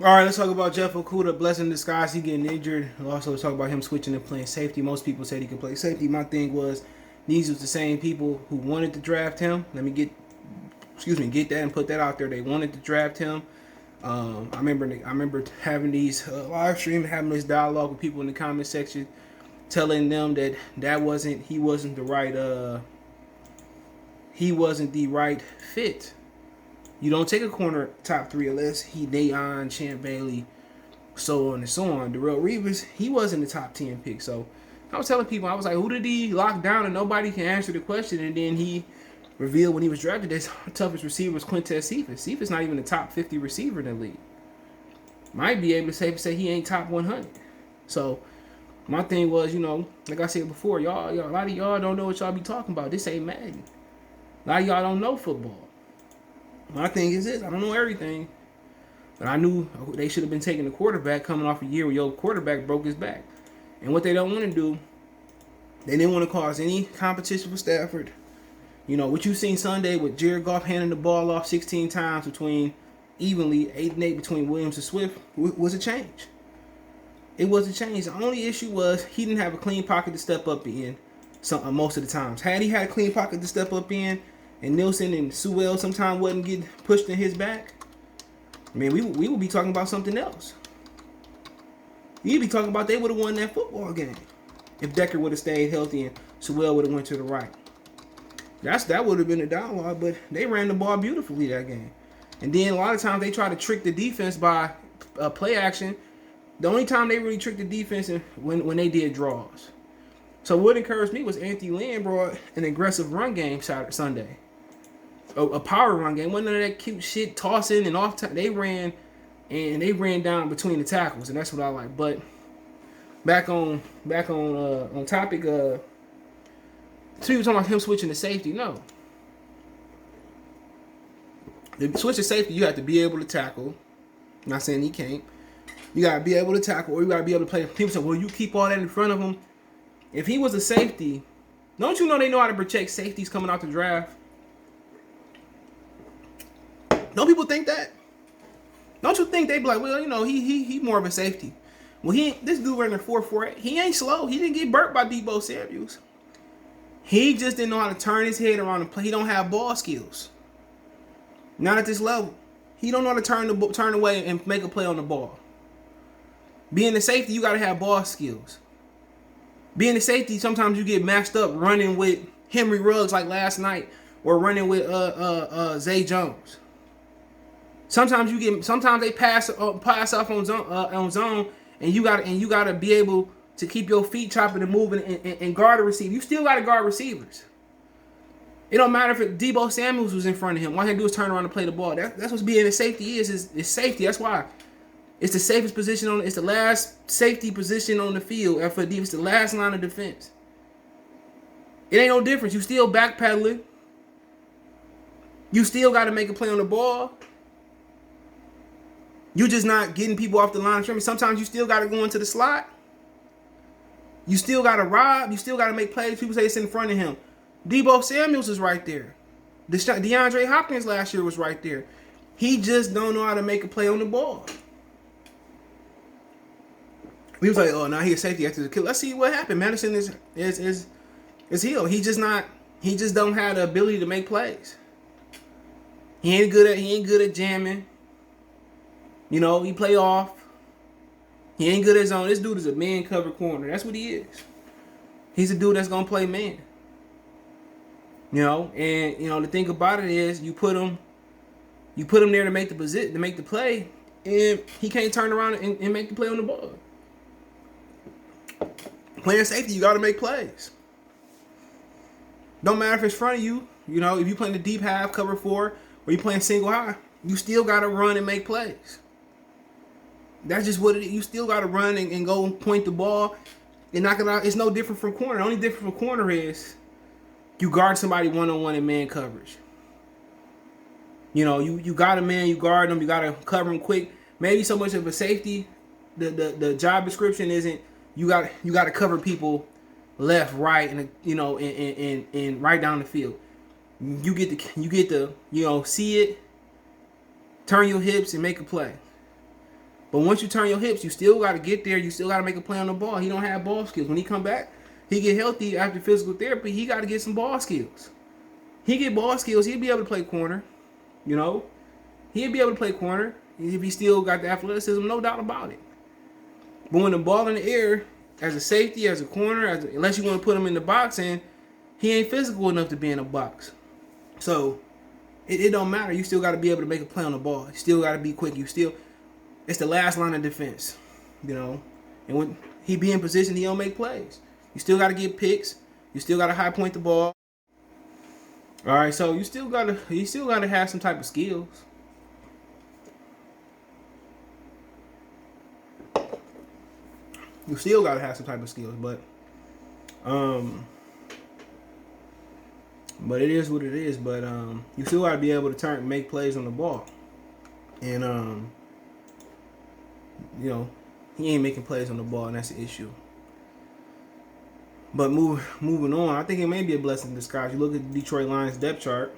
All right, let's talk about Jeff Okudah. Blessing in disguise. He getting injured. We'll also talk about him switching and playing safety. Most people said he could play safety. My thing was, these was the same people who wanted to draft him. Let me get that and put that out there. They wanted to draft him. I remember having these live stream, having this dialogue with people in the comment section, telling them that he wasn't the right fit. You don't take a corner top 3 unless he Deion, Champ Bailey, so on and so on. Darrelle Revis, he wasn't the top 10 pick. So I was telling people, I was like, who did he lock down? And nobody can answer the question. And then he revealed when he was drafted that his toughest receiver was Quintez Cephas. Cephas not even the top 50 receiver in the league. Might be able to say he ain't top 100. So my thing was, like I said before, y'all, a lot of y'all don't know what y'all be talking about. This ain't Madden. A lot of y'all don't know football. My thing is this, I don't know everything, but I knew they should have been taking the quarterback coming off a year where your quarterback broke his back. And what they don't want to do, they didn't want to cause any competition for Stafford. What you seen Sunday with Jared Goff handing the ball off 16 times evenly, 8-8 between Williams and Swift, was a change. It was a change. The only issue was he didn't have a clean pocket to step up in most of the times. Had he had a clean pocket to step up in, and Nielsen and Sewell sometimes wasn't getting pushed in his back, man, we would be talking about something else. You'd be talking about they would have won that football game if Decker would have stayed healthy and Sewell would have went to the right. That would have been a dialogue, but they ran the ball beautifully that game. And then a lot of times they try to trick the defense by play action. The only time they really tricked the defense is when they did draws. So what encouraged me was Anthony Lynn brought an aggressive run game Sunday. A power run game. Wasn't none of that cute shit tossing and off time. They ran down between the tackles, and that's what I like. But back on topic. So you were talking about him switching to safety. No. The switch to safety, you have to be able to tackle. I'm not saying he can't. You gotta be able to tackle, or you gotta be able to play. People say, "Well, you keep all that in front of him." If he was a safety, don't you know they know how to protect safeties coming out the draft? Don't people think that? Don't you think they be like, well, he more of a safety. Well, this dude running 4.48. He ain't slow. He didn't get burnt by Deebo Samuels. He just didn't know how to turn his head around and play. He don't have ball skills. Not at this level. He don't know how to turn away and make a play on the ball. Being a safety, you got to have ball skills. Being a safety, sometimes you get matched up running with Henry Ruggs like last night, or running with Zay Jones. Sometimes they pass off on zone, and you gotta be able to keep your feet chopping and moving and guard a receiver. You still gotta guard receivers. It don't matter if Deebo Samuels was in front of him. All he had to do is turn around and play the ball. That's what being a safety is safety. That's why it's the safest position it's the last safety position on the field. And for defense, the last line of defense. It ain't no difference. You still backpedaling. You still got to make a play on the ball. You just not getting people off the line of scrimmage. Sometimes you still got to go into the slot. You still got to rob. You still got to make plays. People say it's in front of him. Deebo Samuels is right there. DeAndre Hopkins last year was right there. He just don't know how to make a play on the ball. We was like, oh, now he's safety after the kill. Let's see what happened. Madison is healed. He just don't have the ability to make plays. He ain't good at jamming. He play off. He ain't good at zone. This dude is a man cover corner. That's what he is. He's a dude that's gonna play man. And the thing about it is you put him there to make the play, and he can't turn around and make the play on the ball. Playing safety, you got to make plays. Don't matter if it's in front of you. If you playing the deep half, cover 4, or you playing single high, you still got to run and make plays. That's just what it is. You still got to run and go point the ball and knock it out. It's no different from corner. The only difference from corner is you guard somebody one-on-one in man coverage. You got a man, you guard them, you got to cover them quick. Maybe so much of a safety, the job description isn't you got to cover people left, right, and right down the field. You get to see it, turn your hips and make a play. But once you turn your hips, you still got to get there. You still got to make a play on the ball. He don't have ball skills. When he come back, he get healthy after physical therapy. He got to get some ball skills. He get ball skills. He'll be able to play corner. You know, he'll be able to play corner if he still got the athleticism, no doubt about it. But when the ball in the air, as a safety, as a corner, unless you want to put him in the box, and he ain't physical enough to be in a box. So it don't matter. You still got to be able to make a play on the ball. You still got to be quick. It's the last line of defense, you know. And when he be in position, he don't make plays. You still got to get picks. You still got to high point the ball. All right, so you still gotta have some type of skills. You still gotta have some type of skills, but it is what it is. But you still gotta be able to make plays on the ball, and you know, he ain't making plays on the ball, and that's the issue. But moving on, I think it may be a blessing in disguise. You look at the Detroit Lions depth chart.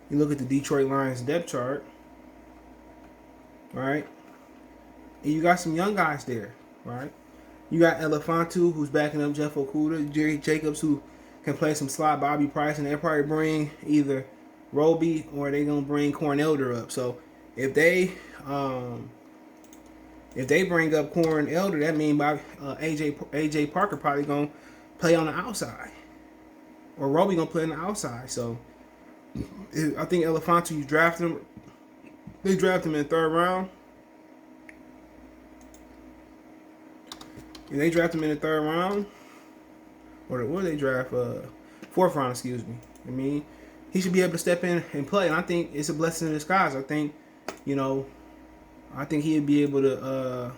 You look at the Detroit Lions depth chart, right? And you got some young guys there, right? You got Elefantu, who's backing up Jeff Okudah, Jerry Jacobs, who can play some slot, Bobby Price, and they'll probably bring either Roby or they're gonna bring Corn Elder up. So if they bring up Corn Elder, that means AJ Parker probably gonna play on the outside, or Roby gonna play on the outside. So I think Elefantu, you drafted him. They drafted him in the 3rd round. And they drafted him in the 3rd round, or what did they draft? 4th round, excuse me. I mean, he should be able to step in and play, and I think it's a blessing in disguise. I think, you know, I think he'd be able to.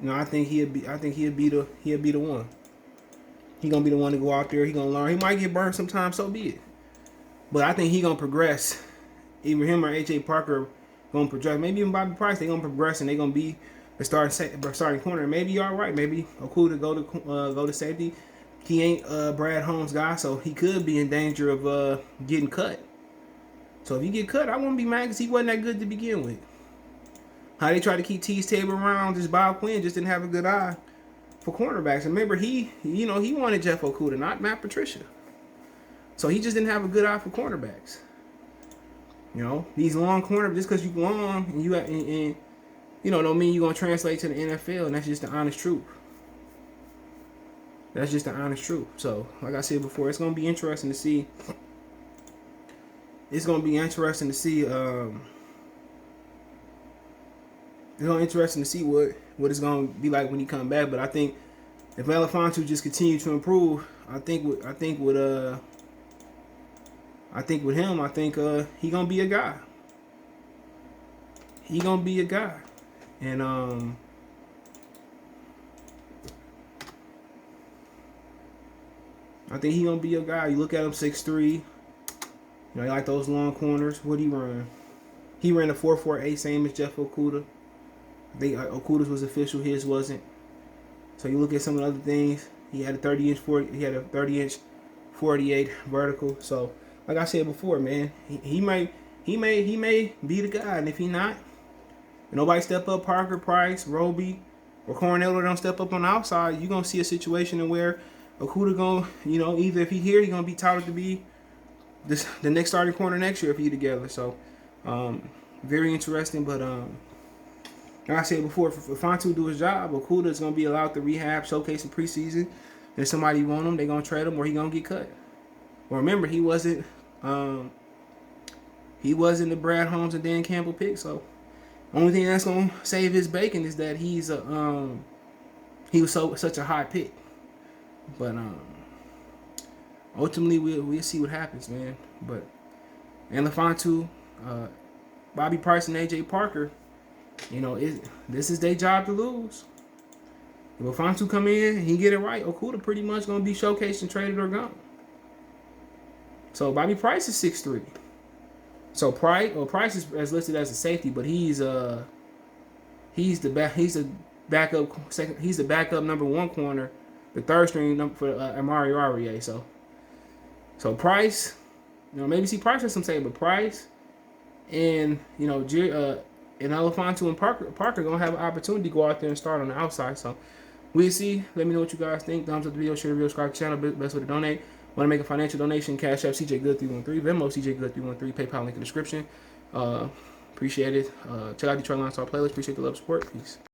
I think he'd be the one. He gonna be the one to go out there. He gonna learn. He might get burned sometimes, so be it. But I think he gonna progress. Either him or AJ Parker gonna progress. Maybe even Bobby Price. They gonna progress and they gonna be the starting corner. Maybe you're all right. Maybe Okudah go to safety. He ain't Brad Holmes' guy, so he could be in danger of getting cut. So if you get cut, I wouldn't be mad because he wasn't that good to begin with. How they tried to keep Tease Tabor around, just Bob Quinn just didn't have a good eye for cornerbacks. And remember, he wanted Jeff Okudah, not Matt Patricia. So he just didn't have a good eye for cornerbacks. You know, these long cornerbacks, just because you long and don't mean you're gonna translate to the NFL, and that's just the honest truth. That's just the honest truth. So, like I said before, it's gonna be interesting to see. It's gonna be interesting to see. What it's gonna be like when he come back. But I think if Elefantu just continue to improve, I think with him, he gonna be a guy. He gonna be a guy, and I think he gonna be a guy. You look at him, 6'3". You know, he like those long corners. What he run? He ran a 4.48, same as Jeff Okudah. I think Okudah's was official, his wasn't. So you look at some of the other things. He had a 30-inch 48 vertical. So like I said before, man, he may be the guy, and if he not, if nobody step up, Parker, Price, Roby, or Corn Elder don't step up on the outside, you're gonna see a situation in where Okudah gonna, either if he here, he gonna be touted to be the next starting corner next year if he together. So very interesting, but like I said before, if Fontu do his job, Okudah is gonna be allowed to rehab, showcase in preseason. If somebody want him, they gonna trade him or he gonna get cut. Well, remember, he wasn't the Brad Holmes and Dan Campbell pick. So only thing that's gonna save his bacon is that he was such a high pick. But ultimately we'll see what happens, man. But Elefantu, Bobby Price, and AJ Parker, this is their job to lose. If Elefantu come in and he get it right, Okudah pretty much gonna be showcased and traded or gone. So Bobby Price is 6'3". So Price is listed as a safety, but he's the backup number 1 corner the third string number for Amari Arie. So Price, maybe see Price or some say, but Price and and Elefanto and Parker gonna have an opportunity to go out there and start on the outside. So we'll see. Let me know what you guys think. Thumbs up the video, share the video, subscribe to the channel. Best way to donate. Want to make a financial donation? Cash App CJ Good 313, Venmo CJ Good 313, PayPal link in the description. Appreciate it. Check out Detroit Lions Star playlist. Appreciate the love support. Peace.